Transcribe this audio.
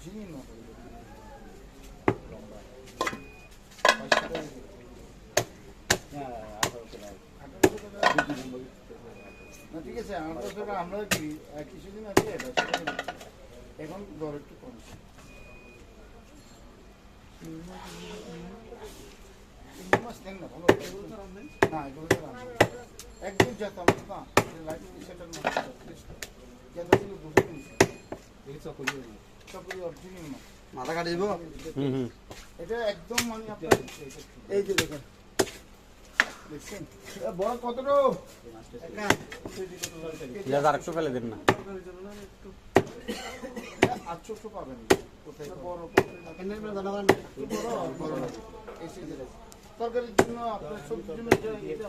ঝিঙে না ঠিক আছে, 1800 টাকা আমরা কি কিছুদিন আগে এখন দর একটু কমছে। মাছ নেন না ভালো না, এগুলো একদম যেতাম না লাইফ সেটার মাছ যেটা ছিল দুটো নিচ্ছে চকরি অরিজিনাল মাছ মাথা কাটি দিব। এটা একদম মানে আপনার এই যে দেখেন দেখছেন বড় কতটা আরেকটু ফেলে দেন না। 800 পাবেন কোথায় বড় তরকারির জন্য আপনার সবজির জন্য এটা